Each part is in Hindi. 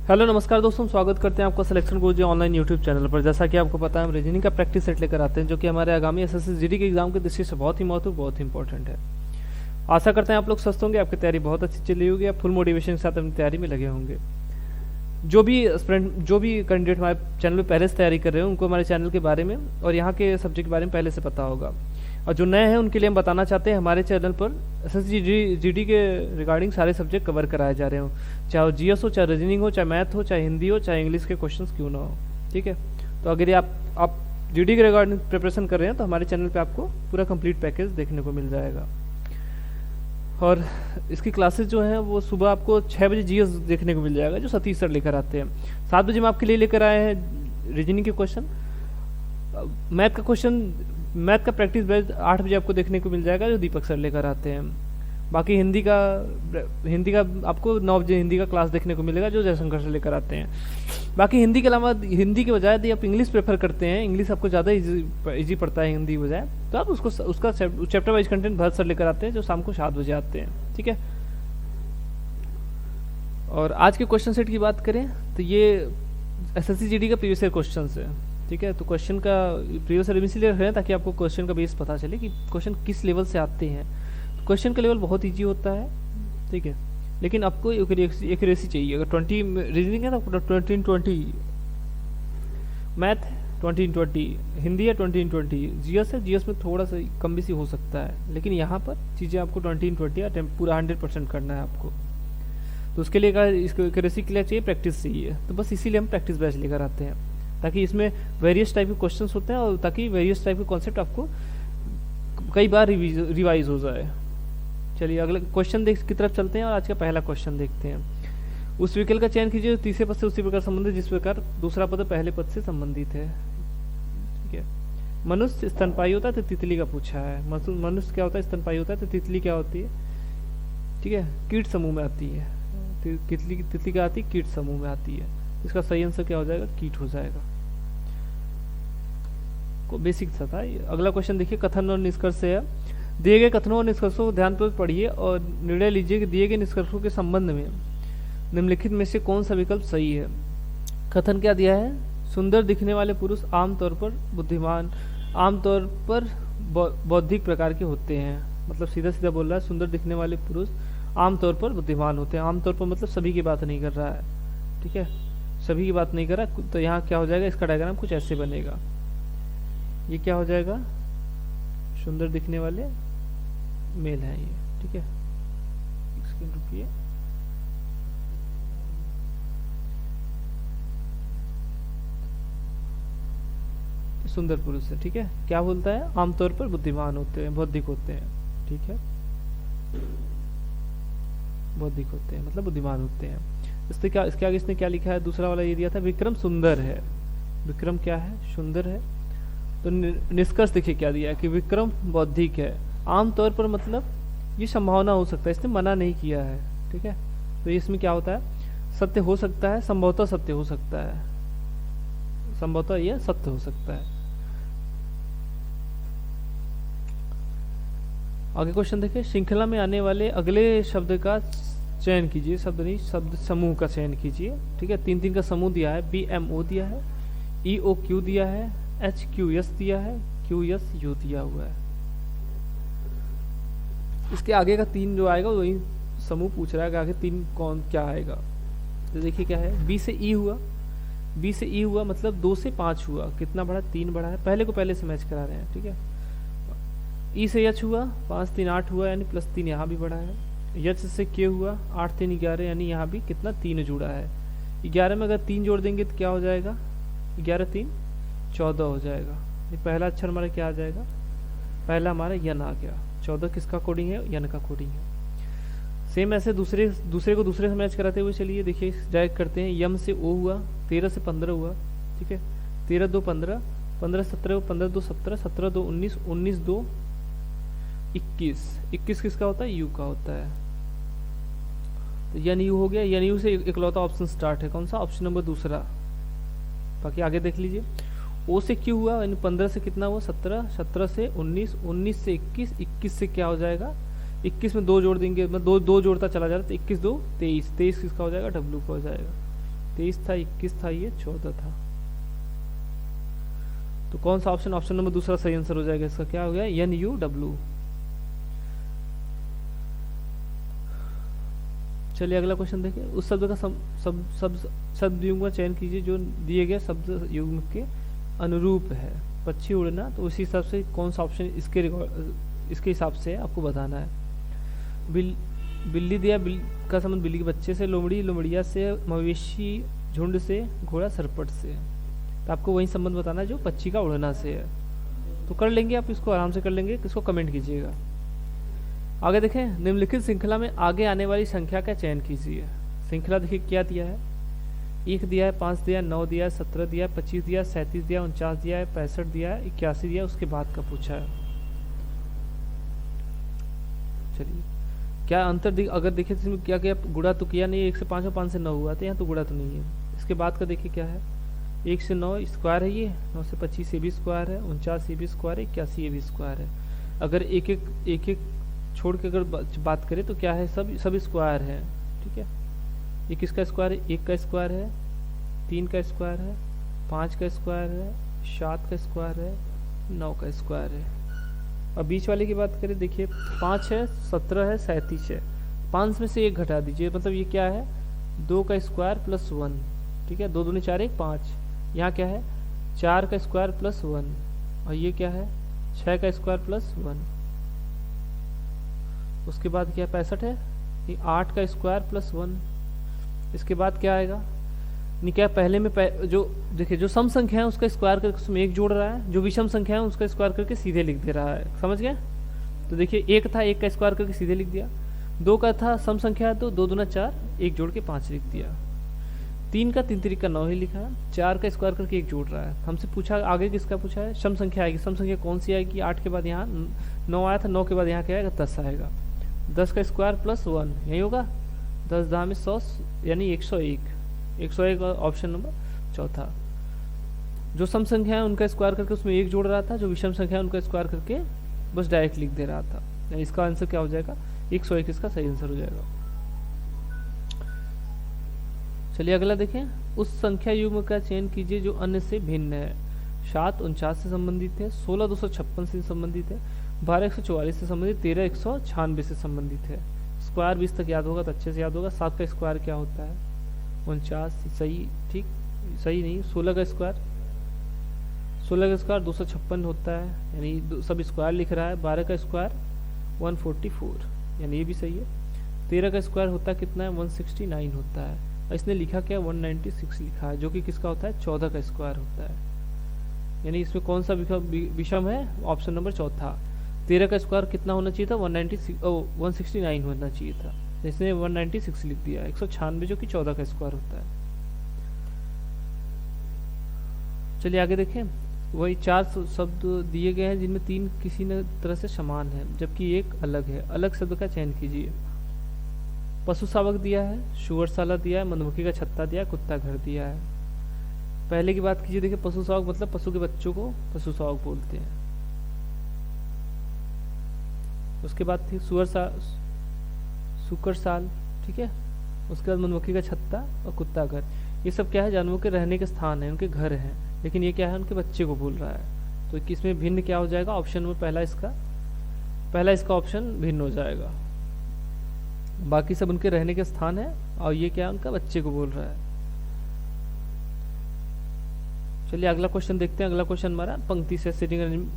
हेलो नमस्कार दोस्तों, स्वागत करते हैं आपका सिलेक्शन गुरुजी ऑनलाइन यूट्यूब चैनल पर। जैसा कि आपको पता है, हम रीजनिंग का प्रैक्टिस सेट लेकर आते हैं जो कि हमारे आगामी एसएससी जीडी के एग्जाम के दृष्टि से बहुत ही महत्वपूर्ण, बहुत ही इंपॉर्टेंट है। आशा करते हैं आप लोग स्वस्थ होंगे, आपकी तैयारी बहुत अच्छी चली होगी, आप फुल मोटिवेशन के साथ अपनी तैयारी में लगे होंगे। जो भी कैंडिडेट हमारे चैनल पर पहले से तैयारी कर रहे हैं उनको हमारे चैनल के बारे में और यहाँ के सब्जेक्ट के बारे में पहले से पता होगा। और जो नए हैं उनके लिए हम बताना चाहते हैं, हमारे चैनल पर एसएससी जीडी के रिगार्डिंग सारे सब्जेक्ट कवर कराए जा रहे हो, चाहे वो जीएस हो, चाहे रीजनिंग हो, चाहे मैथ हो, चाहे हिंदी हो, चाहे इंग्लिश के क्वेश्चंस क्यों ना हो। ठीक है, तो अगर ये आप जीडी के रिगार्डिंग प्रिपरेशन कर रहे हैं तो हमारे चैनल पे आपको पूरा कंप्लीट पैकेज देखने को मिल जाएगा। और इसकी क्लासेस जो हैं वो सुबह आपको 6 बजे जीएस देखने को मिल जाएगा जो सतीश सर लेकर आते हैं। 7 बजे हम आपके लिए लेकर आए हैं रीजनिंग के क्वेश्चन। मैथ का प्रैक्टिस बैच 8 बजे आपको देखने को मिल जाएगा जो दीपक सर लेकर आते हैं। बाकी हिंदी का आपको 9 बजे हिंदी का क्लास देखने को मिलेगा जो जयशंकर सर लेकर आते हैं। बाकी हिंदी के अलावा, हिंदी के बजाय यदि आप इंग्लिश प्रेफर करते हैं, इंग्लिश आपको ज़्यादा इजी पड़ता है हिंदी के बजाय, तो आप उसका chapter wise content Bharat sir लेकर आते हैं जो शाम को 7 बजे आते हैं। ठीक है, और आज के क्वेश्चन सेट की बात करें तो ये एसएससी जीडी का प्रीवियस ईयर क्वेश्चन है। ठीक है, तो क्वेश्चन का प्रीवियस ईयर इसलिए रहे ताकि आपको क्वेश्चन का बेस पता चले कि क्वेश्चन किस लेवल से आते हैं। क्वेश्चन का लेवल बहुत इजी होता है, ठीक है, लेकिन आपको एक्यूरेसी चाहिए। अगर 20 रीजनिंग है तो 20/20, मैथ 20/20, हिंदी है 20/20, जीएस है, जीएस में थोड़ा सा कम बेसी हो सकता है, लेकिन यहाँ पर चीज़ें आपको 20/20 पूरा 100% करना है आपको। तो उसके लिए इसको एक्यूरेसी के लिए चाहिए, प्रैक्टिस चाहिए। तो बस इसीलिए हम प्रैक्टिस बैच लेकर आते हैं ताकि इसमें वेरियस टाइप के क्वेश्चंस होते हैं और ताकि वेरियस टाइप के कॉन्सेप्ट आपको कई बार रिवाइज हो जाए। चलिए अगले क्वेश्चन की तरफ चलते हैं और आज का पहला क्वेश्चन देखते हैं। उस विकल्प का चयन कीजिए तीसरे पद से उसी प्रकार संबंधित जिस प्रकार दूसरा पद पहले पद से संबंधित है। ठीक है, मनुष्य स्तनपायी होता है तो तितली का पूछा है। मनुष्य क्या होता है? स्तनपायी होता है। तो तितली क्या होती है? ठीक है, कीट समूह में आती है। तितली क्या आती है? कीट समूह में आती है। इसका सही आंसर क्या हो जाएगा? कीट हो जाएगा। को बेसिक सा था। अगला क्वेश्चन देखिए, कथन और निष्कर्ष है। दिए गए कथनों और निष्कर्षों को ध्यानपूर्वक पढ़िए और निर्णय लीजिए कि दिए गए निष्कर्षों के संबंध में निम्नलिखित में से कौन सा विकल्प सही है। कथन क्या दिया है? सुंदर दिखने वाले पुरुष आमतौर पर बौद्धिक प्रकार के होते हैं। मतलब सीधा सीधा बोल रहा है, सुंदर दिखने वाले पुरुष आमतौर पर बुद्धिमान होते हैं। आमतौर पर मतलब सभी की बात नहीं कर रहा है। ठीक है, सभी की बात नहीं कर रहा। तो यहाँ क्या हो जाएगा? इसका डायग्राम कुछ ऐसे बनेगा। ये क्या हो जाएगा? सुंदर दिखने वाले मेल है ये। ठीक है, एक सेकंड रुकिए। सुंदर पुरुष है। ठीक है, क्या बोलता है? आमतौर पर बुद्धिमान होते हैं, बौद्धिक होते हैं। ठीक है, बौद्धिक होते हैं मतलब बुद्धिमान होते हैं। इसके आगे इसने क्या लिखा है? दूसरा वाला ये दिया था, विक्रम सुंदर है। विक्रम क्या है? सुंदर है। तो निष्कर्ष देखिए क्या दिया है कि विक्रम बौद्धिक है। आमतौर पर मतलब ये संभावना हो सकता है, इसने मना नहीं किया है। ठीक है, तो इसमें क्या होता है? सत्य हो सकता है, संभवतः सत्य हो सकता है, संभवतः यह सत्य हो सकता है। आगे क्वेश्चन देखिए, श्रृंखला में आने वाले अगले शब्द का चयन कीजिए। शब्द नहीं, शब्द समूह का चयन कीजिए। ठीक है, 3 का समूह दिया है। BMO दिया है, EOQ दिया है, HQS दिया है, QSU दिया हुआ है। इसके आगे का 3 जो आएगा वही समूह पूछ रहा है कि आगे 3 कौन क्या आएगा। तो देखिए क्या है, B से E हुआ। B से E हुआ मतलब 2 से 5 हुआ। कितना बढ़ा? 3 बढ़ा है। पहले को पहले से मैच करा रहे हैं। ठीक है, E से H हुआ, 5 3 8 हुआ, यानी +3 यहाँ भी बढ़ा है। H से K हुआ, 8 3 11, यानी यहाँ भी कितना? 3 जुड़ा है। 11 में अगर 3 जोड़ देंगे तो क्या हो जाएगा? 11 3 14 हो जाएगा। ये पहला अक्षर हमारा क्या आ जाएगा? पहला हमारा यन आ गया। 14 किसका कोडिंग है? यन का कोडिंग है। सेम ऐसे दूसरे को दूसरे से मैच कराते हुए चलिए देखिए, डायरेक्ट करते हैं। यम से O हुआ, 13 से 15 हुआ। ठीक है, 13 2 15, 15 17, 15 2 17, 17 2 19, 19 2 21। 21 किसका होता है? यू का होता है। तो यन यू हो गया। यन यू से इकलौता ऑप्शन स्टार्ट है। कौन सा? ऑप्शन नंबर दूसरा। बाकी आगे देख लीजिए। O से Q हुआ, यानी 15 से कितना हुआ? 17, 17 से 19, 19 से 21, 21 से क्या हो जाएगा? 21 में 2 जोड़ देंगे, मतलब 2 जोड़ता चला जा रहा है, तो 21 2 23, 23 किसका हो जाएगा? W का हो जाएगा। 23 था, 21 था, ये 14 था। तो कौन सा ऑप्शन, ऑप्शन नंबर दूसरा सही आंसर हो जाएगा इसका। क्या हो गया, NUW। चलिए अगला क्वेश्चन देखिए। उस शब्द का शब्द युग्म का चयन कीजिए जो दिए गए शब्द युग्म के अनुरूप है। पक्षी उड़ना, तो उसी हिसाब से कौन सा ऑप्शन इसके हिसाब से आपको बताना है। बिल्ली दिया, का संबंध बिल्ली के बच्चे से, लोमड़ी लोमड़िया से, मवेशी झुंड से, घोड़ा सरपट से। तो आपको वही संबंध बताना है जो पक्षी का उड़ना से है। तो कर लेंगे आप, इसको आराम से कर लेंगे, किसको कमेंट कीजिएगा। आगे देखें, निम्नलिखित श्रृंखला में आगे आने वाली संख्या का चयन कीजिए। श्रृंखला देखिए क्या दिया है, 1 दिया है, 5 दिया है, 9 दिया है, 17 दिया है, 25 दिया है, 37 दिया है, 49 दिया है, 65 दिया है, 81 दिया है, उसके बाद का पूछा है। चलिए क्या अंतर अगर देखिए इसमें क्या क्या गुणा तो किया नहीं, 1 से 5 और 5 से 9 हुआ, तो यहाँ तो गुणा तो नहीं है। इसके बाद का देखिए क्या है, 1 से 9 स्क्वायर है, ये 9 से 25 ये भी स्क्वायर है, 49 ये भी स्क्वायर है, 81 ये भी स्क्वायर है। अगर एक एक छोड़ के अगर बात करें तो क्या है, सब स्क्वायर है। ठीक है, ये किसका स्क्वायर है, 1 का स्क्वायर है, 3 का स्क्वायर है, 5 का स्क्वायर है, 7 का स्क्वायर है, 9 का स्क्वायर है। अब बीच वाले की बात करें, देखिए 5 है, 17 है, 37 है, 5 में से 1 घटा दीजिए, मतलब ये क्या है, 2 का स्क्वायर प्लस 1। ठीक है, 2 दूनी 4 1 5। यहाँ क्या है, 4 का स्क्वायर प्लस 1, और ये क्या है, 6 का स्क्वायर प्लस 1। उसके बाद क्या 65 है, ये 8 का स्क्वायर प्लस 1। इसके बाद क्या आएगा, नहीं क्या पहले में जो देखिए जो सम संख्या है उसका स्क्वायर करके उसमें 1 जोड़ रहा है, जो विषम संख्या है उसका स्क्वायर करके सीधे लिख दे रहा है। समझ गए। तो देखिए 1 था, 1 का स्क्वायर करके सीधे लिख दिया। 2 का था सम संख्या है तो 2 दूना 4, 1 जोड़ के 5 लिख दिया। 3 का 3 3 का 9 ही लिखा है। 4 का स्क्वायर करके 1 जोड़ रहा है। हमसे पूछा आगे किसका पूछा है, सम संख्या आएगी। सम संख्या कौन सी आएगी, 8 के बाद यहाँ 9 आया था, 9 के बाद यहाँ क्या आएगा, 10 आएगा। 10 का स्क्वायर प्लस 1 यही होगा, 10 10 में 100 यानी 101। 101 ऑप्शन नंबर चौथा। जो सम संख्या है उनका स्क्वायर करके उसमें 1 जोड़ रहा था, जो विषम संख्या है उनका स्क्वायर करके बस डायरेक्ट लिख दे रहा था। यानी इसका आंसर क्या हो जाएगा, 101 इसका सही आंसर हो जाएगा। चलिए अगला देखें, उस संख्या युग्म का चयन कीजिए जो अन्य से भिन्न है। 7 49 से संबंधित है, 16 256 से संबंधित है, 12 144 से संबंधित, 13 196 से संबंधित है। स्क्वायर 20 तक याद होगा तो अच्छे से याद होगा। 7 का स्क्वायर क्या होता है, 49 सही, ठीक सही नहीं। 16 का स्क्वायर 256 होता है, यानी सब स्क्वायर लिख रहा है। 12 का स्क्वायर 144, यानी ये भी सही है। 13 का स्क्वायर होता है कितना है, 169 होता है। इसने लिखा क्या, 196 लिखा है, जो कि किसका होता है, 14 का स्क्वायर होता है। यानी इसमें कौन सा विषम है, ऑप्शन नंबर चौथा। 13 का स्क्वायर कितना होना चाहिए था, 169 होना चाहिए था, इसने 196 लिख दिया। 196 जो कि 14 का स्क्वायर होता है। चलिए आगे देखें, वही 4 शब्द दिए गए हैं जिनमें 3 किसी न तरह से समान है जबकि एक अलग है। अलग शब्द का चयन कीजिए। पशु शावक दिया है, शुअरशाला दिया है, मधुमक्खी का छत्ता दिया है, कुत्ता घर दिया है। पहले की बात कीजिए, देखिए पशु शावक मतलब पशु के बच्चों को पशु शावक बोलते हैं। उसके बाद थी सुकर साल, ठीक है। उसके बाद मधुमक्खी का छत्ता और कुत्ता घर। ये सब क्या है, जानवरों के रहने के स्थान है, उनके घर हैं, लेकिन ये क्या है, उनके बच्चे को बोल रहा है। तो इसमें भिन्न क्या हो जाएगा, ऑप्शन में पहला इसका ऑप्शन भिन्न हो जाएगा। बाकी सब उनके रहने के स्थान है और ये क्या है, उनका बच्चे को बोल रहा है। चलिए अगला क्वेश्चन देखते हैं। अगला क्वेश्चन हमारा पंक्ति से सिटिंग,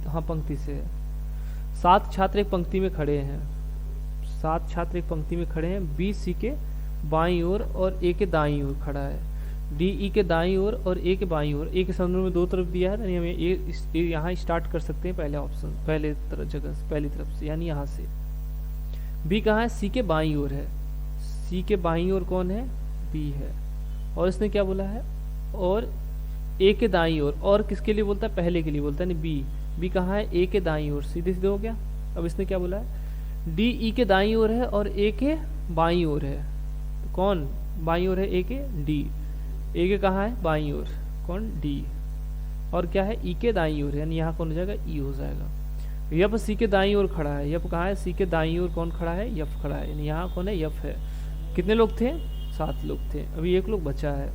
हाँ पंक्ति से है। 7 छात्र एक पंक्ति में खड़े हैं। 7 छात्र एक पंक्ति में खड़े हैं। बी सी के बाईं ओर और ए के दाईं ओर खड़ा है। डी ई के दाईं ओर और ए के बाईं ओर। ए के संदर्भ में 2 तरफ दिया है, यानी हमें ए यहाँ स्टार्ट कर सकते हैं पहले ऑप्शन, पहली तरफ से, यानी यहाँ से। बी कहाँ है, सी के बाईं ओर है। सी के बाईं ओर कौन है, बी है। और इसने क्या बोला है, और ए के दाईं ओर। और किसके लिए बोलता है, पहले के लिए बोलता है, यानी बी। बी कहाँ है, ए के दाईं ओर। सीधे सीधे हो गया। अब इसने क्या बोला है, डी ई के दाईं ओर है और ए के बाईं ओर है। तो कौन बाईं ओर है, ए के, डी। ए के कहाँ है, बाईं ओर, कौन, डी। और क्या है, ई के दाईं ओर, यानी यहाँ कौन हो जाएगा, ई हो जाएगा। यफ सी के दाईं ओर खड़ा है। यफ कहाँ है, सी के दाईं ओर कौन खड़ा है, यफ खड़ा है, यानी यहाँ कौन है, यफ है। कितने लोग थे, 7 लोग थे, अभी 1 लोग बचा है।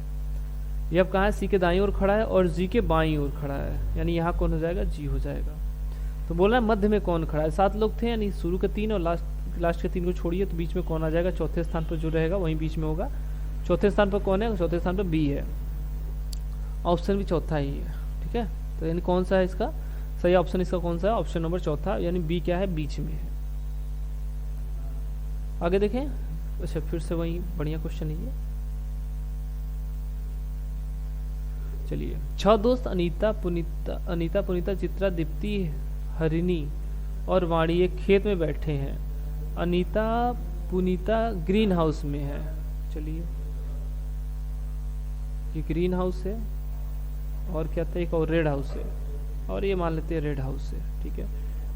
ये अब कहाँ है, सी के दाईं ओर खड़ा है और जी के बाईं ओर खड़ा है, यानी यहाँ कौन हो जाएगा, जी हो जाएगा। तो बोल रहा है मध्य में कौन खड़ा है, 7 लोग थे, यानी शुरू के 3 और लास्ट के 3 को छोड़िए तो बीच में कौन आ जाएगा, चौथे स्थान पर जो रहेगा वहीं बीच में होगा। चौथे स्थान पर कौन है, चौथे स्थान पर बी है, ऑप्शन भी चौथा ही है, ठीक है। तो यानी कौन सा है इसका सही ऑप्शन, इसका कौन सा है, ऑप्शन नंबर चौथा, यानी बी क्या है, बीच में है। आगे देखें, अच्छा फिर से वही बढ़िया क्वेश्चन है ये। चलिए, 6 दोस्त अनीता पुनीता चित्रा दीप्ति हरिणी और वाणी एक खेत में बैठे हैं। अनीता पुनीता ग्रीन हाउस में है। चलिए, ये ग्रीन हाउस है और क्या था, एक और रेड हाउस है, और ये मान लेते हैं रेड हाउस है, ठीक है।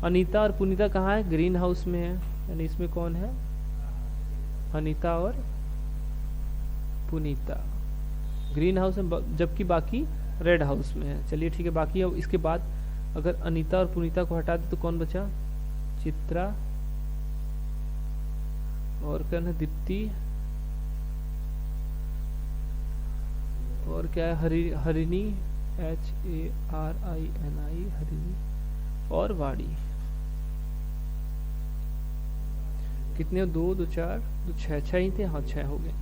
अनीता और पुनीता कहाँ है, ग्रीन हाउस में है, यानी इसमें कौन है, अनीता और पुनीता ग्रीन हाउस में, जबकि बाकी रेड हाउस में है। चलिए ठीक है, बाकी अब इसके बाद अगर अनीता और पुनीता को हटा दे तो कौन बचा, चित्रा और क्या है, दीप्ति और क्या है, हरिणी HARINI हरिणी और वाणी। कितने, 2 2 4 2 6 6 ही थे, हाँ 6 हो गए,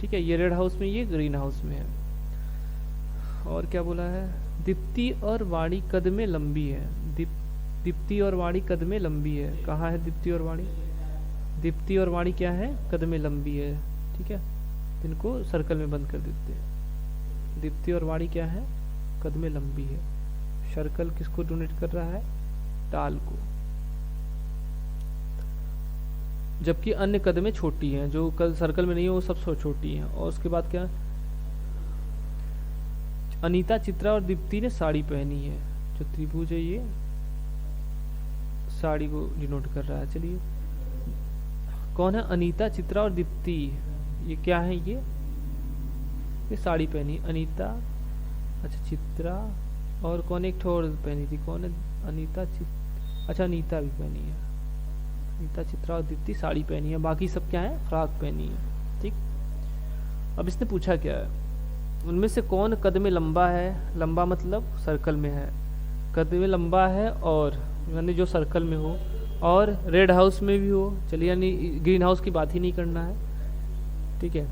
ठीक है। ये रेड हाउस में, ये ग्रीन हाउस में है। और क्या बोला है, दीप्ति और वाणी कद में लंबी है। दीप्ति और वाणी कद में लंबी है, कहाँ है दीप्ति और वाणी, दीप्ति और वाणी क्या है, कद में लंबी है, ठीक है। इनको सर्कल में बंद कर देते हैं। दीप्ति और वाणी क्या है, कद में लंबी है। सर्कल किसको डोनेट कर रहा है, टाल को। जबकि अन्य कद में छोटी हैं, जो कल सर्कल में नहीं है वो सब छोटी हैं। और उसके बाद क्या, अनीता चित्रा और दीप्ति ने साड़ी पहनी है। जो त्रिभुज है ये साड़ी को डिनोट कर रहा है। चलिए, कौन है, अनीता चित्रा और दीप्ति, ये क्या है, ये साड़ी पहनी, अनीता, अच्छा चित्रा और कौन एक ठोर पहनी थी, कौन है, अनीता अच्छा अनीता भी पहनी है। अनीता चित्रा और दीप्ति साड़ी पहनी है, बाकी सब क्या है, फ्रॉक पहनी है, ठीक। अब इसने पूछा क्या है, उनमें से कौन कद में लंबा है, लंबा मतलब सर्कल में है, कद में लंबा है और यानी जो सर्कल में हो और रेड हाउस में भी हो। चलिए, यानी ग्रीन हाउस की बात ही नहीं करना है, ठीक है।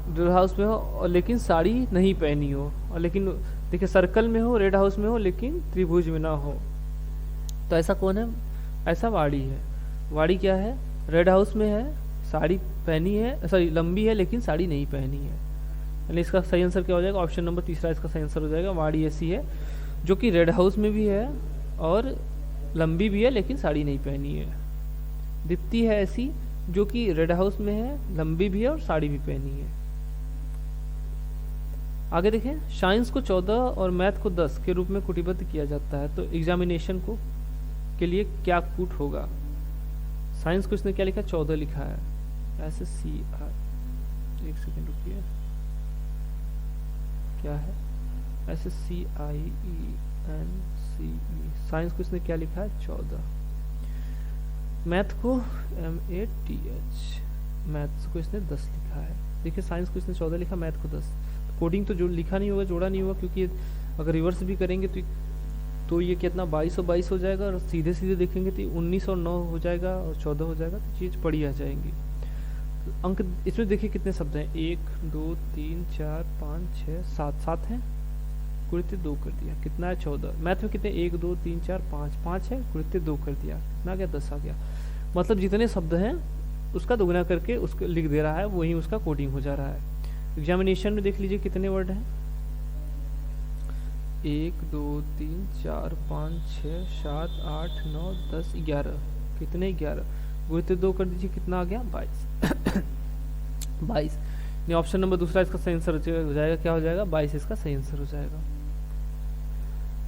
रेड हाउस में हो और लेकिन साड़ी नहीं पहनी हो, और लेकिन देखिए सर्कल में हो, रेड हाउस में हो, लेकिन त्रिभुज में ना हो। तो ऐसा कौन है, ऐसा वाणी है। वाणी क्या है, रेड हाउस में है, साड़ी पहनी है, सॉरी लंबी है लेकिन साड़ी नहीं पहनी है। यानी इसका सही आंसर क्या हो जाएगा, ऑप्शन नंबर तीसरा इसका सही आंसर हो जाएगा। वाणी ऐसी है जो कि रेड हाउस में भी है और लंबी भी है लेकिन साड़ी नहीं पहनी है। दीप्ति है ऐसी जो कि रेड हाउस में है, लंबी भी है और साड़ी भी पहनी है। आगे देखें, साइंस को 14 और मैथ को 10 के रूप में कूटबद्ध किया जाता है, तो एग्जामिनेशन को के लिए क्या कूट होगा। साइंस को इसने क्या लिखा, 14 लिखा है, ऐसे CR, एक सेकेंड रुकिए, क्या है, ऐसे CIENCE। साइंस को इसने क्या लिखा है, 14। मैथ को MATH, मैथ्स को इसने 10 लिखा है। देखिए, साइंस को इसने 14 लिखा, मैथ को 10। कोडिंग तो जो लिखा नहीं होगा, जोड़ा नहीं होगा, क्योंकि अगर रिवर्स भी करेंगे तो ये कितना 22 और 22 हो जाएगा, और सीधे सीधे देखेंगे तो 19 और 9 हो जाएगा और 14 हो जाएगा, तो चीज़ बड़ी आ जाएंगी। तो अंक इसमें देखिए कितने शब्द हैं, 1 2 3 4 5 6 7 7 हैं, गुणित 2 कर दिया, कितना है 14। मैथ में कितने, 1 2 3 4 5 5 है, गुणित 2 कर दिया, कितना आ गया, 10 आ गया। मतलब जितने शब्द हैं उसका दोगुना करके उसको लिख दे रहा है, वही उसका कोडिंग हो जा रहा है। एग्जामिनेशन में देख लीजिए कितने वर्ड हैं, 1 2 3 4 5 6 7 8 9 10 11, कितने 11, गुणित 2 कर दीजिए, कितना आ गया, 22 22। नहीं, ऑप्शन नंबर दूसरा इसका सही आंसर हो जाएगा, क्या हो जाएगा, 22 इसका सही आंसर हो जाएगा।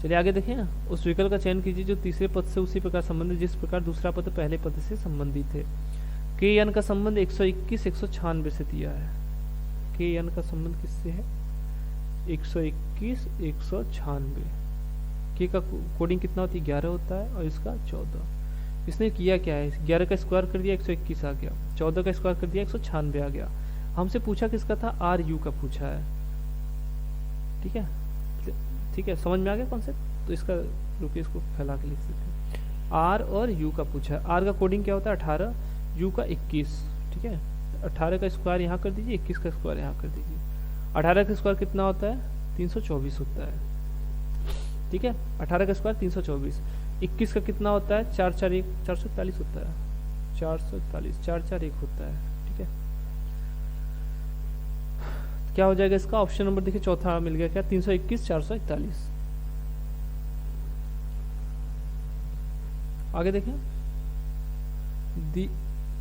चलिए आगे देखें, उस विकल्प का चयन कीजिए जो तीसरे पद से उसी प्रकार संबंधित जिस प्रकार दूसरा पद पहले पद से संबंधित है। के एन का संबंध 121 196 से दिया है। के एन का संबंध किससे है, 121 196। के का कोडिंग कितना होती है, 11 होता है, और इसका 14। इसने किया क्या है, 11 का स्क्वायर कर दिया 121 आ गया, 14 का स्क्वायर कर दिया 196 आ गया। हमसे पूछा किसका था, आर यू का पूछा है। ठीक है, ठीक है, समझ में आ गया कॉन्सेप्ट। तो इसका रुकिए, इसको फैला के लिख देते हैं। आर और यू का पूछा है। आर का कोडिंग क्या होता है 18, यू का 21। ठीक है, 18 का स्क्वायर यहाँ कर दीजिए, 21 का स्क्वायर यहाँ कर दीजिए। 18 का स्क्वायर कितना होता है, 324 होता है। ठीक है, 18 का स्क्वायर 324। 21 का कितना होता है, 4 4 1 441 होता है। 441 4 4 1 होता है। ठीक है, क्या हो जाएगा इसका ऑप्शन नंबर देखिए, चौथा मिल गया क्या, 321 441। आगे देखें,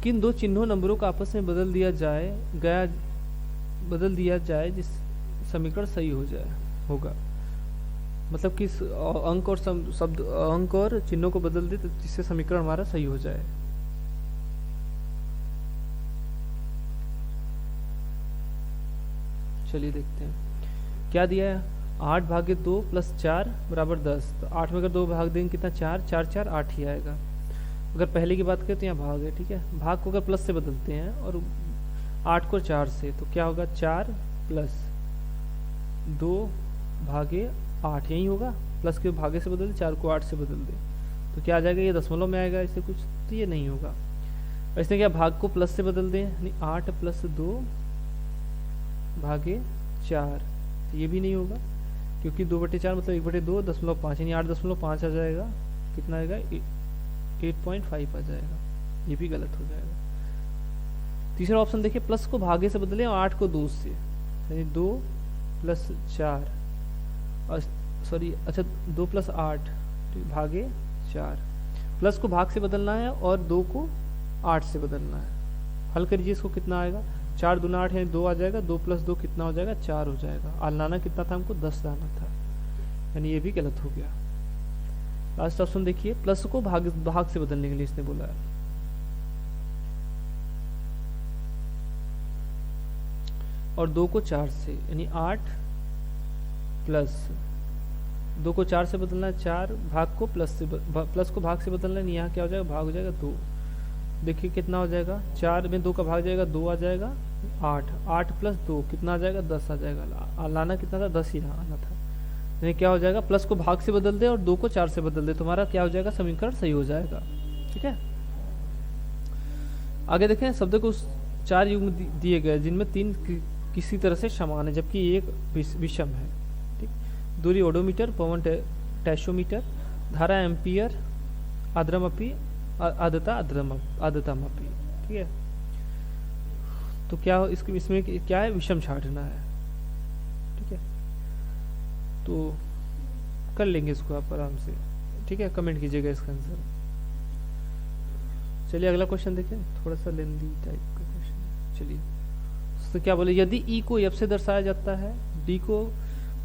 किन दो चिन्हों नंबरों को आपस में बदल दिया जाए जिस समीकरण सही हो जाए होगा। मतलब किस अंक और शब्द अंक और चिन्हों को बदल दे तो जिससे समीकरण हमारा सही हो जाए। चलिए देखते हैं क्या दिया है। 8 भागे 2 + 4 = 10। तो 8 में अगर 2 भाग देंगे कितना, 4 4 4 8 ही आएगा। अगर पहले की बात करें तो यहाँ भाग है। ठीक है, भाग को अगर प्लस से बदलते हैं और 8 को 4 से, तो क्या होगा, 4 + 2 भागे 8 यही होगा। प्लस के भागे से बदल दे, 4 को 8 से बदल दे तो क्या आ जाएगा, ये दशमलव में आएगा इससे कुछ, तो ये नहीं होगा। इसने क्या, भाग को प्लस से बदल दें, यानी 8 + 2 भागे 4, तो ये भी नहीं होगा क्योंकि 2/4 मतलब 1/2 0.5, यानी 8.5 आ जाएगा। कितना आएगा, 8.5 आ जाएगा। ये भी गलत हो जाएगा। तीसरा ऑप्शन देखिए, प्लस को भागे से बदलें और 8 को 2 से, यानी 2 + 4 सॉरी अच्छा 2 + 8 भागे 4। प्लस को भाग से बदलना है और 2 को 8 से बदलना है। हल करिए इसको, कितना आएगा, 4 दूना 8 यानी 2 आ जाएगा। 2 + 2 कितना हो जाएगा, 4 हो जाएगा। और लाना कितना था हमको, 10 लाना था, यानी ये भी गलत हो गया। लास्ट ऑप्शन देखिए, प्लस को भाग से बदलने के लिए इसने बोला है। और 2 को 4 से, यानी 8 प्लस 2 को 4 से बदलना है, 4 भाग को प्लस को भाग से बदलना है, यहाँ क्या हो जाएगा, भाग हो जाएगा 2। देखिए कितना हो जाएगा, 4 में 2 का भाग जाएगा, 2 आ जाएगा। 8 8 + 2 कितना आ जाएगा, 10 आ जाएगा। लाना कितना था, 10 ही आना था। यानी क्या हो जाएगा, प्लस को भाग से बदल दे और 2 को 4 से बदल दे, तुम्हारा क्या हो जाएगा, समीकरण सही हो जाएगा। ठीक है, आगे देखें, शब्द को 4 युग्म दिए गए जिनमें 3 किसी तरह से समान है जबकि एक विषम है। ठीक, दूरी ओडोमीटर, पवन टैशोमीटर, धारा एम्पियर, आर्द्रमापी, आर्द्रतामापी। ठीक है, तो क्या इसमें क्या है, विषम छांटना है। ठीक है, तो कर लेंगे इसको आप आराम से। ठीक है, कमेंट कीजिएगा इसका आंसर। चलिए अगला क्वेश्चन देखें, थोड़ा सा लेंदी टाइप का क्वेश्चन। चलिए, तो क्या बोले, यदि ई को एफ से दर्शाया जाता है, डी को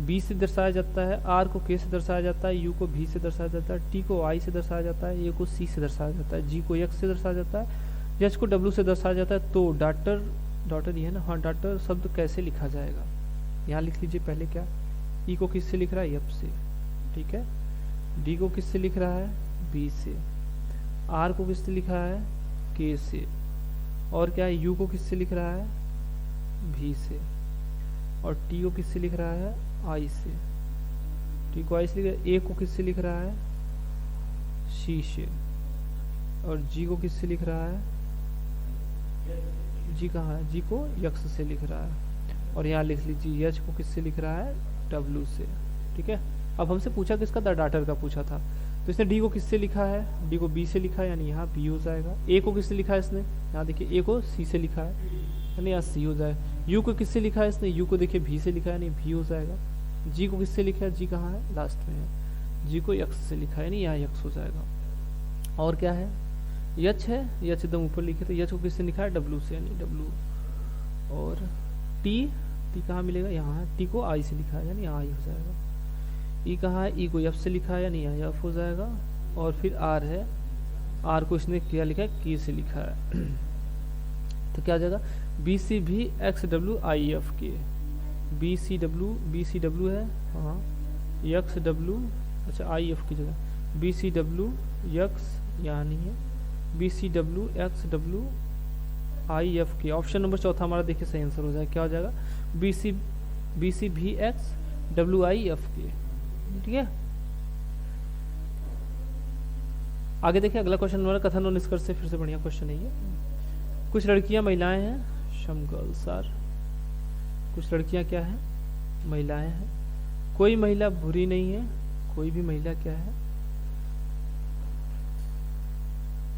बी से दर्शाया जाता है, आर को के से दर्शाया जाता है, यू को भी से दर्शाया जाता है, टी को आई से दर्शाया जाता है, ए को सी से दर्शाया जाता है, जी को एक्स से दर्शाया जाता है, एच को डब्ल्यू से दर्शाया जाता है, तो डॉटर ये है ना, हाँ, डॉटर शब्द कैसे लिखा जाएगा। यहाँ लिख लीजिए पहले क्या, ई को किससे लिख रहा है, एफ से। ठीक है, डी को किससे लिख रहा है, बी से, आर को किससे लिखा है, के से, और क्या है, यू को किससे लिख रहा है, भी से, और टी को किससे लिख रहा है, आई से। टी को आई से लिख रहा है, ए को किससे लिख रहा है, सी से, और जी को किससे लिख रहा है, जी कहाँ है, जी को यक्स से लिख रहा है, और यहाँ लिख लीजिए एच को किससे लिख रहा है, डब्ल्यू से। ठीक है, अब हमसे पूछा किसका था, डाटर का पूछा था, तो इसने डी को किससे लिखा है, डी को बी से लिखा है, यानी यहाँ बी हो जाएगा। ए को किससे लिखा है इसने, यहाँ देखिए ए को सी से लिखा है, यानी यहाँ सी हो जाएगा। यू को किससे लिखा है इसने, यू को देखिए भी से लिखा है, यानी भी हो जाएगा। जी को किससे लिखा है, जी कहाँ है, लास्ट में है, जी को यक्स से लिखा है, यानी यहाँ यक्स हो जाएगा। और क्या है, यच है, यच एकदम ऊपर लिखे, तो यच को किससे लिखा है, डब्ल्यू से, यानी डब्ल्यू। और टी कहाँ मिलेगा, यहाँ है, टी को आई से लिखा है, यानी यहाँ आई हो जाएगा। ई कहाँ है, ई को एफ से लिखा है, यानी यहाँ एफ हो जाएगा। और फिर आर है, आर को इसने क्या लिखा है, के से लिखा है, तो क्या आ जाएगा, बी सी भी एक्स डब्ल्यू आई एफ के, बी सी डब्ल्यू है, हाँ, एक्स डब्ल्यू, अच्छा आई एफ की जगह बी सी डब्ल्यू एक्स, यहाँ नहीं है, B C W X W I F K. Option number चौथा हमारा देखिए सही आंसर हो जाएगा, क्या हो जाएगा, बी सी भी एक्स डब्ल्यू आई एफ के। ठीक है, आगे देखिए अगला क्वेश्चन हमारा कथन और निष्कर्ष से फिर से बढ़िया क्वेश्चन है ये। कुछ लड़कियां महिलाएं हैं, सम गर्ल्स आर, कुछ लड़कियां क्या है, महिलाएं हैं। कोई महिला बुरी नहीं है, कोई भी महिला क्या है,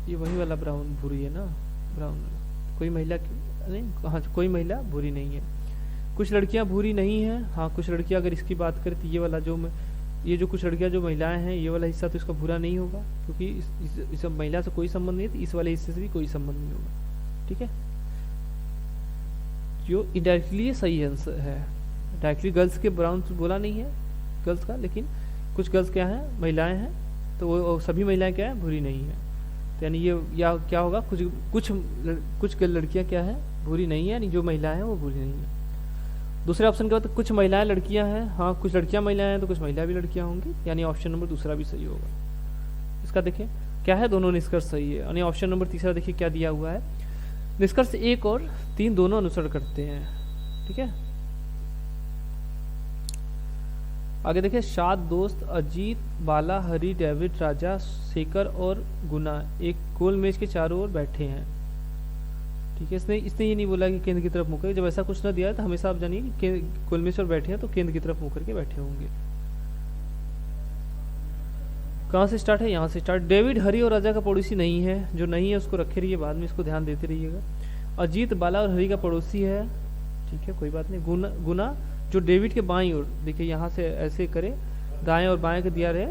ये वही वाला ब्राउन बुरी है ना, ब्राउन। कोई महिला नहीं, हाँ कोई महिला बुरी नहीं है। कुछ लड़कियां बुरी नहीं है, हाँ कुछ लड़कियां, अगर इसकी बात करें तो ये वाला जो ये जो कुछ लड़कियां जो महिलाएं हैं, ये वाला हिस्सा तो इसका बुरा नहीं होगा, क्योंकि इस महिला से कोई संबंध नहीं है, तो इस वाले हिस्से से भी कोई संबंध नहीं होगा। ठीक है, जो इनडायरेक्टली सही आंसर है। डायरेक्टली गर्ल्स के ब्राउन बोला नहीं है गर्ल्स का, लेकिन कुछ गर्ल्स क्या है, महिलाएं हैं, तो वो सभी महिलाएं क्या है, बुरी नहीं है। तो यानी ये या क्या होगा, कुछ लड़कियां क्या है, बुरी नहीं है, यानी जो महिलाएं हैं वो बुरी नहीं है। दूसरे ऑप्शन के बाद कुछ महिलाएं लड़कियां हैं, हाँ कुछ लड़कियां महिलाएं हैं, तो कुछ महिला भी लड़कियां होंगी, यानी ऑप्शन नंबर दूसरा भी सही होगा। इसका देखिए क्या है, दोनों निष्कर्ष सही है, यानी ऑप्शन नंबर तीसरा देखिए क्या दिया हुआ है, निष्कर्ष 1 और 3 दोनों अनुसरण करते हैं। ठीक है, आगे देखिए, 7 दोस्त अजीत, बाला, हरी, डेविड, राजा, शेखर और गुना एक गोल मेज के चारों ओर बैठे हैं। ठीक है, इसने ये नहीं बोला कि केंद्र की तरफ मुँह करके, जब ऐसा कुछ ना दिया है तो हमेशा आप जानिए कि गोल मेज पर बैठे हैं तो केंद्र की तरफ मुँह करके बैठे होंगे। कहाँ से स्टार्ट है, यहाँ से स्टार्ट। डेविड हरी और राजा का पड़ोसी नहीं है, जो नहीं है उसको रखे रहिए, बाद में इसको ध्यान देते रहिएगा। अजीत बाला और हरी का पड़ोसी है, ठीक है कोई बात नहीं। गुना जो डेविड के बाईं ओर, देखिए यहाँ से ऐसे करे, दाएं और बाएं का दिया रहे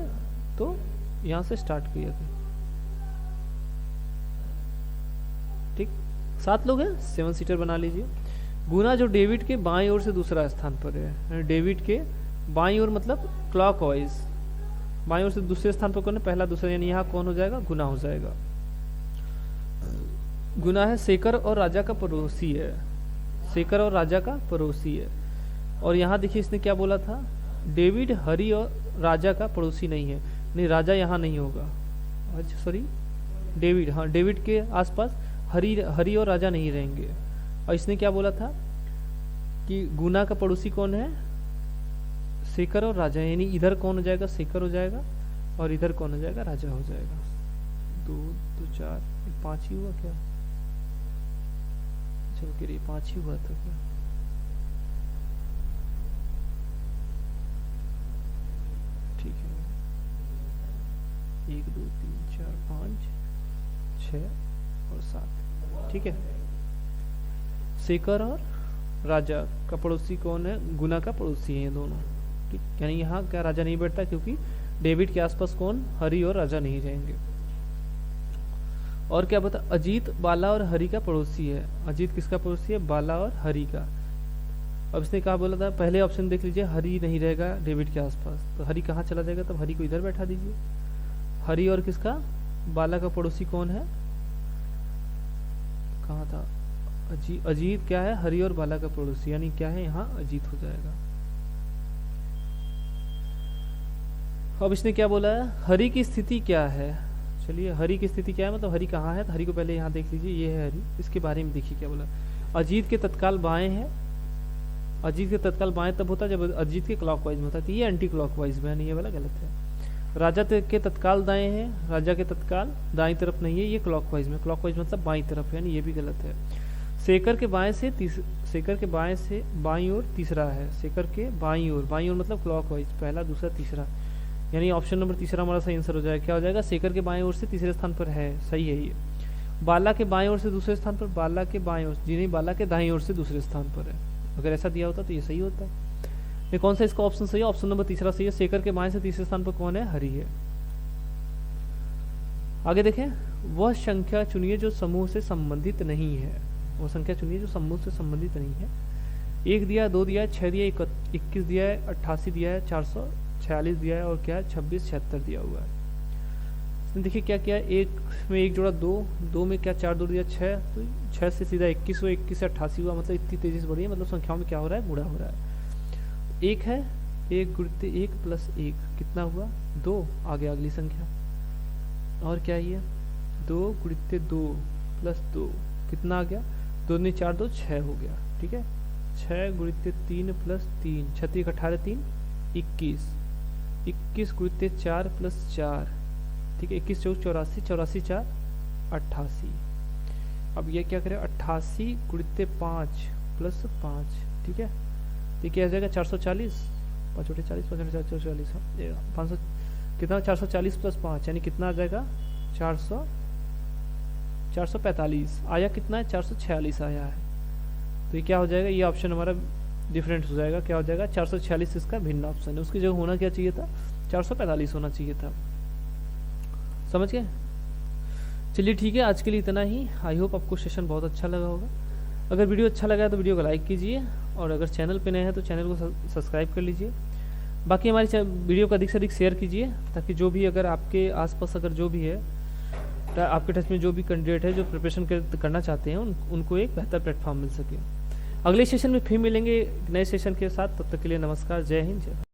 तो यहाँ से स्टार्ट किया था। ठीक, 7 लोग हैं, 7 सीटर बना लीजिए। गुना जो डेविड के बाईं ओर से दूसरा स्थान पर है, डेविड के बाईं ओर मतलब क्लॉकवाइज, बाईं ओर से दूसरे स्थान पर कौन है, पहला दूसरा, यानी यहाँ कौन हो जाएगा, गुना हो जाएगा। गुना है शेखर और राजा का पड़ोसी है, शेखर और राजा का पड़ोसी है। और यहाँ देखिए इसने क्या बोला था, डेविड हरी और राजा का पड़ोसी नहीं है, नहीं राजा यहाँ नहीं होगा, अच्छा सॉरी डेविड, हाँ डेविड के आसपास हरी और राजा नहीं रहेंगे। और इसने क्या बोला था कि गुना का पड़ोसी कौन है, शेखर और राजा, यानी इधर कौन हो जाएगा, शेखर हो जाएगा, और इधर कौन हो जाएगा, राजा हो जाएगा। 2 2 4 5 ही हुआ क्या, चलो कि 5 ही हुआ था क्या, ठीक है 1 2 3 4 5 6 और 7, ठीक है। शेखर और राजा का पड़ोसी कौन है, गुना का पड़ोसी है ये दोनों, ठीक। यानी यहाँ क्या राजा नहीं बैठता, क्योंकि डेविड के आसपास कौन, हरी और राजा नहीं रहेंगे। और क्या बता, अजीत बाला और हरी का पड़ोसी है। अजीत किसका पड़ोसी है, बाला और हरी का। अब इसने कहा बोला था, पहले ऑप्शन देख लीजिए, हरी नहीं रहेगा डेविड के आसपास, तो हरी कहाँ चला जाएगा, तब हरी को इधर बैठा दीजिए। हरी और किसका, बाला का पड़ोसी कौन है, कहाँ था, अजीत क्या है, हरी और बाला का पड़ोसी, यानी क्या है यहाँ अजीत हो जाएगा। अब इसने क्या बोला है, हरी की स्थिति क्या है, चलिए हरी की स्थिति क्या है, मतलब हरी कहाँ है, तो हरी को पहले यहाँ देख लीजिए, ये है हरी, इसके बारे में देखिए क्या बोला। अजीत के तत्काल बाएं है, अजीत के तत्काल बाएं तब होता है जब अजीत के क्लॉकवाइज में होता है, तो ये एंटी क्लॉकवाइज में है, ये वाला गलत है। राजा के तत्काल दाएं है, राजा के तत्काल दाईं तरफ नहीं है, ये क्लॉकवाइज में, क्लॉकवाइज मतलब बाईं तरफ है, यानी ये भी गलत है। शेखर के बाएं से बाईं ओर तीसरा है, शेखर के बाईं ओर मतलब क्लॉकवाइज, पहला दूसरा तीसरा, यानी ऑप्शन नंबर तीसरा हमारा सही आंसर हो जाएगा। क्या हो जाएगा, शेखर के बाएं ओर से तीसरे स्थान पर है, सही है ये। बाला के बाएं ओर से दूसरे स्थान पर, बाला के बाएं ओर जी नहीं, बाला के दाईं ओर से दूसरे स्थान पर है। अगर ऐसा दिया होता तो ये सही होता। ये कौन सा इसका ऑप्शन सही है, ऑप्शन नंबर तीसरा सही है। शेखर के बाएं से तीसरे स्थान पर कौन है, हरी है। आगे देखें, वह संख्या चुनिए जो समूह से संबंधित नहीं है, वह संख्या चुनिए जो समूह से संबंधित नहीं है। 1 दिया है, 2 दिया है, 6 दिया है, 21 दिया है, 88 दिया है, 446 दिया है, और क्या है 26 76 दिया हुआ है। देखिए क्या क्या, 1 में 1 जोड़ा 2, 2 में क्या 4 2 दिया 6, तो 6 से सीधा 21 हुआ, 21 से 88 हुआ, मतलब इतनी तेजी से बढ़ी है, मतलब संख्याओं में क्या हो रहा है, गुणा हो रहा है। 1 है, 1 गुणित 1 प्लस 1 कितना हुआ, 2, आ गया अगली संख्या। और क्या है ये 2 गुणित 2 प्लस 2 कितना आ गया 2 दूनी 4 2 6 हो गया। ठीक है 6 गुणित 3 प्लस 3 36 18 3 21 21 गुणित 4 प्लस 4 ठीक है 21 चौक 84 84 4 88। अब ये क्या करें 88 गुणित 5 प्लस 5 ठीक है तो ये क्या हो जाएगा 440 5 बटे 40 5 बटे 440 500 कितना 440 प्लस 5 यानी कितना आ जाएगा 445 आया कितना है 446 आया है। तो ये क्या हो जाएगा ये ऑप्शन हमारा डिफरेंट हो जाएगा क्या हो जाएगा 446 इसका भिन्न ऑप्शन है उसकी जगह होना क्या चाहिए था 445 होना चाहिए था। समझ गए। चलिए ठीक है आज के लिए इतना ही। आई होप आपको सेशन बहुत अच्छा लगा होगा। अगर वीडियो अच्छा लगा है तो वीडियो को लाइक कीजिए और अगर चैनल पे नए हैं तो चैनल को सब्सक्राइब कर लीजिए। बाकी हमारी वीडियो को अधिक से अधिक शेयर कीजिए ताकि जो भी अगर आपके आसपास अगर जो भी है आपके टच में जो भी कैंडिडेट है जो प्रिपरेशन करना चाहते हैं उनको एक बेहतर प्लेटफॉर्म मिल सके। अगले सेशन में फिर मिलेंगे नए सेशन के साथ। तब तक के लिए नमस्कार। जय हिंद जय।